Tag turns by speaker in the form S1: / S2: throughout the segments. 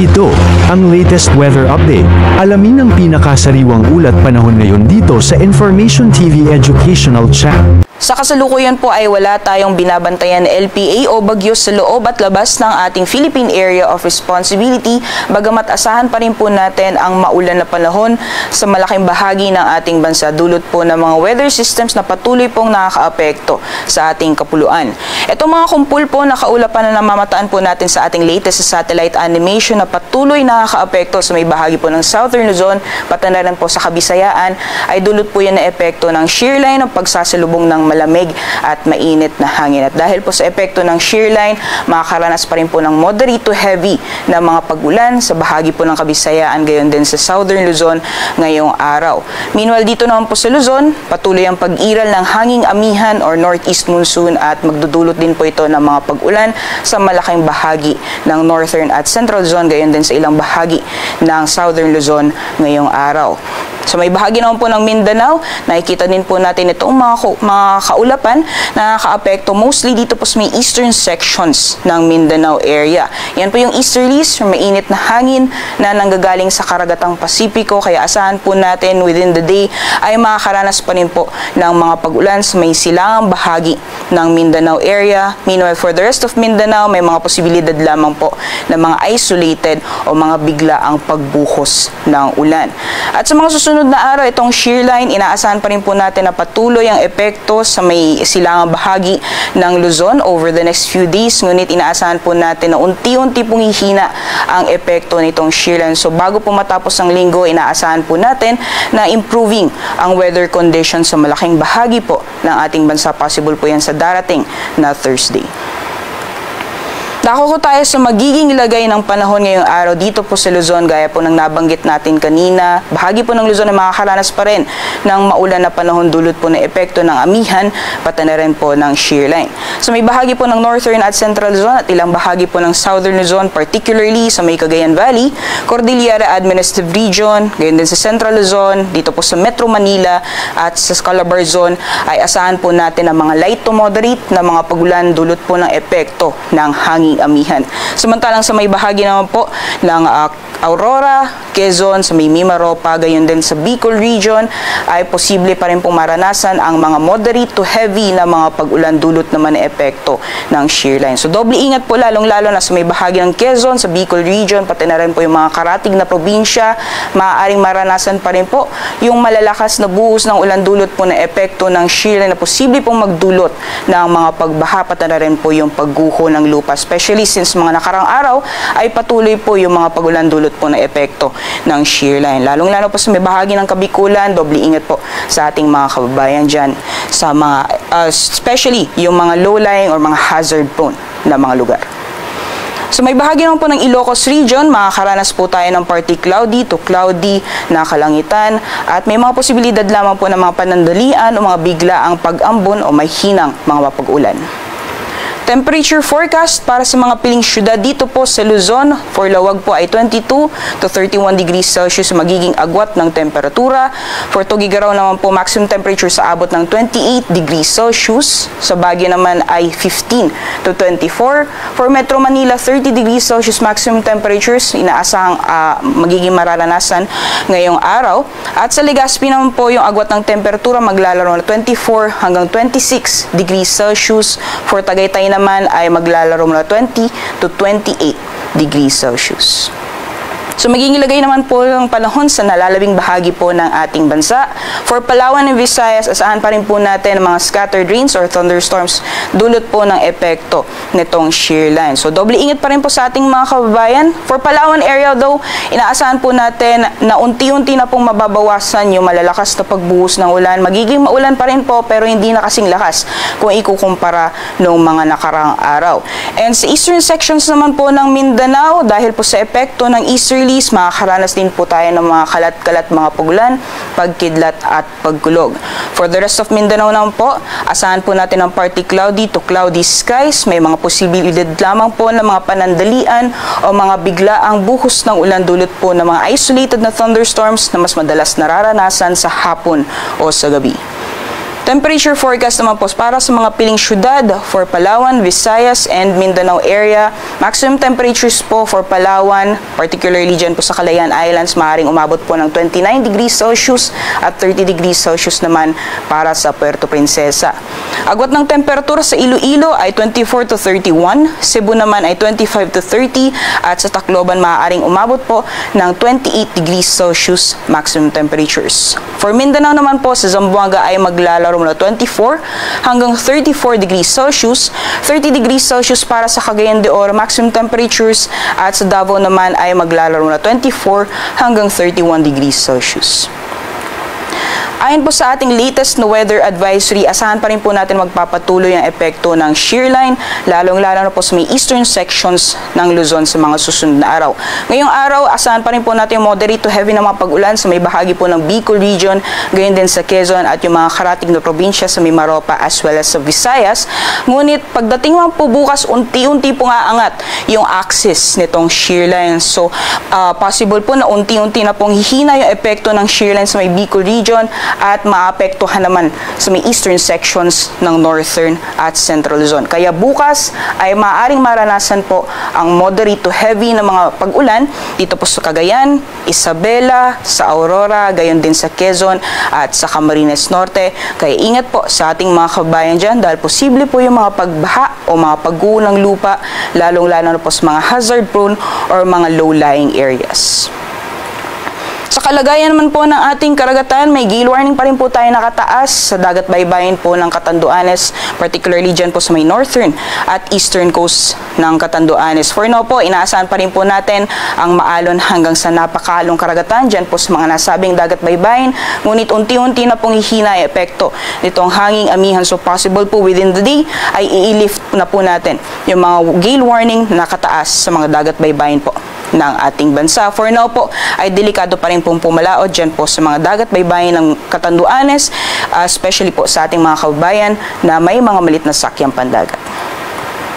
S1: Ito ang latest weather update. Alamin ang pinakasariwang ulat panahon ngayon dito sa Information TV Educational Channel.
S2: Sa kasalukuyan po ay wala tayong binabantayan na LPA o bagyo sa loob at labas ng ating Philippine Area of Responsibility, bagamat asahan pa rin po natin ang maulan na panahon sa malaking bahagi ng ating bansa dulot po ng mga weather systems na patuloy pong nakakaapekto sa ating kapuluan. Itong mga kumpul po na kaulapan na namamataan po natin sa ating latest satellite animation na patuloy nakakaapekto sa may bahagi po ng Southern Luzon, pati na rin po sa Kabisayaan, ay dulot po yan na epekto ng shear line o pagsasalubong ng malamig at mainit na hangin. At dahil po sa epekto ng shear line, makakaranas pa rin po ng moderate to heavy na mga pag-ulan sa bahagi po ng Kabisayaan, gayon din sa Southern Luzon ngayong araw. Meanwhile, dito naman po sa Luzon, patuloy ang pag-iral ng hanging amihan or northeast monsoon at magdudulot din po ito ng mga pag-ulan sa malaking bahagi ng Northern at Central Luzon, gayon din sa ilang bahagi ng Southern Luzon ngayong araw. So may bahagi naman po ng Mindanao, nakikita din po natin itong mga kaulapan na nakakaapekto mostly dito po sa may eastern sections ng Mindanao area. Yan po yung easterlies, mainit na hangin na nanggagaling sa karagatang Pasipiko, kaya asahan po natin within the day ay makakaranas pa rin po ng mga pag-ulan sa may silangang bahagi ng Mindanao area. Meanwhile, for the rest of Mindanao, may mga posibilidad lamang po na mga isolated o mga biglaang pagbuhos ng ulan. At sa mga susunod na araw, itong shear line, inaasahan pa rin po natin na patuloy ang epekto sa may silangang bahagi ng Luzon over the next few days. Ngunit inaasahan po natin na unti-unti pong hihina ang epekto nitong shear line. So bago po matapos ang linggo, inaasahan po natin na improving ang weather conditions sa malaking bahagi po ng ating bansa. Possible po yan sa darating na Thursday. Dako ko tayo sa magiging lagay ng panahon ngayong araw dito po sa Luzon, gaya po ng nabanggit natin kanina. Bahagi po ng Luzon ay makakaranas pa rin ng maulan na panahon dulot po ng epekto ng amihan, pati na rin po ng shear line. So may bahagi po ng Northern at Central Luzon at ilang bahagi po ng Southern Luzon, particularly sa may Cagayan Valley, Cordillera Administrative Region, gayon din sa Central Luzon, dito po sa Metro Manila at sa Calabar Zone, ay asahan po natin ang mga light to moderate na mga pagulan dulot po ng epekto ng hangin amihan. Samantalang sa may bahagi naman po ng Aurora, Quezon, sa may Mimaropa, gayon din sa Bicol region, ay posible pa rin pong maranasan ang mga moderate to heavy na mga pag-ulan dulot naman na epekto ng shear line. So doble ingat po lalong-lalo na sa may bahagi ng Quezon, sa Bicol region, pati na rin po yung mga karatig na probinsya, maaaring maranasan pa rin po yung malalakas na buhos ng ulan dulot po na epekto ng shear line na posible pong magdulot ng mga pagbaha, pati na rin po yung pagguho ng lupa, especially since mga nakarang araw ay patuloy po yung mga pag-ulan dulot po na epekto ng shear line. Lalong-lalo po sa may bahagi ng Kabikulan, doble ingat po sa ating mga kababayan dyan sa mga, especially yung mga low-lying or mga hazard-prone na mga lugar. So may bahagi naman po ng Ilocos region, makakaranas po tayo ng partly cloudy to cloudy na kalangitan at may mga posibilidad lamang po ng mga panandalian o mga biglaang pag-ambon o may hinang mga mapag-ulan. Temperature forecast para sa mga piling syudad dito po sa Luzon, for Lawag po ay 22 to 31 degrees Celsius magiging agwat ng temperatura. For Tugigaraw naman po, maximum temperature sa abot ng 28 degrees Celsius. Sa Baguio naman ay 15 to 24. For Metro Manila, 30 degrees Celsius maximum temperatures, inaasahang magiging mararanasan ngayong araw. At sa Legazpi naman po, yung agwat ng temperatura maglalaro na 24 hanggang 26 degrees Celsius. For Tagaytay naman ay maglalaro mula 20 to 28 degrees Celsius. So magiging lagay naman po ng panahon sa nalalabing bahagi po ng ating bansa. For Palawan and Visayas, asahan pa rin po natin ang mga scattered rains or thunderstorms dulot po ng epekto nitong shear line. So doble ingat pa rin po sa ating mga kababayan. For Palawan area though, inaasahan po natin na unti-unti na pong mababawasan yung malalakas na pagbuhos ng ulan. Magiging maulan pa rin po pero hindi na kasing lakas kung ikukumpara noong mga nakarang araw. And sa eastern sections naman po ng Mindanao, dahil po sa epekto ng easterly, makakaranas din po tayo ng mga kalat-kalat mga pagulan, pagkidlat at pagkulog. For the rest of Mindanao naman po, asahan po natin ang partly cloudy to cloudy skies. May mga posibilidad lamang po ng mga panandalian o mga biglaang buhos ng ulan dulot po ng mga isolated na thunderstorms na mas madalas nararanasan sa hapon o sa gabi. Temperature forecast naman po para sa mga piling syudad for Palawan, Visayas, and Mindanao area. Maximum temperatures po for Palawan, particularly dyan po sa Calayan Islands, maaaring umabot po ng 29 degrees Celsius at 30 degrees Celsius naman para sa Puerto Princesa. Agwat ng temperatura sa Iloilo ay 24 to 31, Cebu naman ay 25 to 30, at sa Tacloban maaaring umabot po ng 28 degrees Celsius maximum temperatures. For Mindanao naman po, sa Zamboanga ay maglalaro mula 24 hanggang 34 degrees Celsius, 30 degrees Celsius para sa Cagayan de Oro maximum temperatures, at sa Davao naman ay maglalaro mula 24 hanggang 31 degrees Celsius. Ayon po sa ating latest na weather advisory, asahan pa rin po natin magpapatuloy ang epekto ng shear line, lalong-lalo na po sa may eastern sections ng Luzon sa mga susunod na araw. Ngayong araw, asahan pa rin po natin yung moderate to heavy na mga pag-ulan sa may bahagi po ng Bicol region, gayon din sa Quezon at yung mga karating na probinsya sa may Maropa as well as sa Visayas. Ngunit pagdating man po bukas, unti-unti po nga angat yung axis nitong shear line. So, possible po na unti-unti na pong hihina yung epekto ng shear line sa may Bicol region at maapektuhan naman sa may eastern sections ng northern at central Luzon. Kaya bukas ay maaaring maranasan po ang moderate to heavy na mga pag-ulan dito po sa Cagayan, Isabela, sa Aurora, gayon din sa Quezon at sa Camarines Norte. Kaya ingat po sa ating mga kabayan dyan dahil posible po yung mga pagbaha o mga pagguho ng lupa, lalong-lalo na po sa mga hazard prone or mga low-lying areas. Sa kalagayan naman po ng ating karagatan, may gale warning pa rin po tayo nakataas sa dagat baybayin po ng Catanduanes, particularly dyan po sa may northern at eastern coast ng Catanduanes. For now po, inaasahan pa rin po natin ang maalon hanggang sa napakalong karagatan dyan po sa mga nasabing dagat baybayin, ngunit unti-unti na pong hihina ang epekto nitong hanging amihan. So possible po within the day ay i-lift na po natin yung mga gale warning na nakataas sa mga dagat baybayin po ng ating bansa. For now po, ay delikado pa rin pong pumalaot dyan po sa mga dagat baybayin ng Catanduanes, especially po sa ating mga kababayan na may mga malit na sakyang pandagat.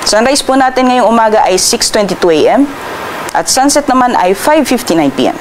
S2: Sunrise po natin ngayong umaga ay 6:22 AM at sunset naman ay 5:59 PM.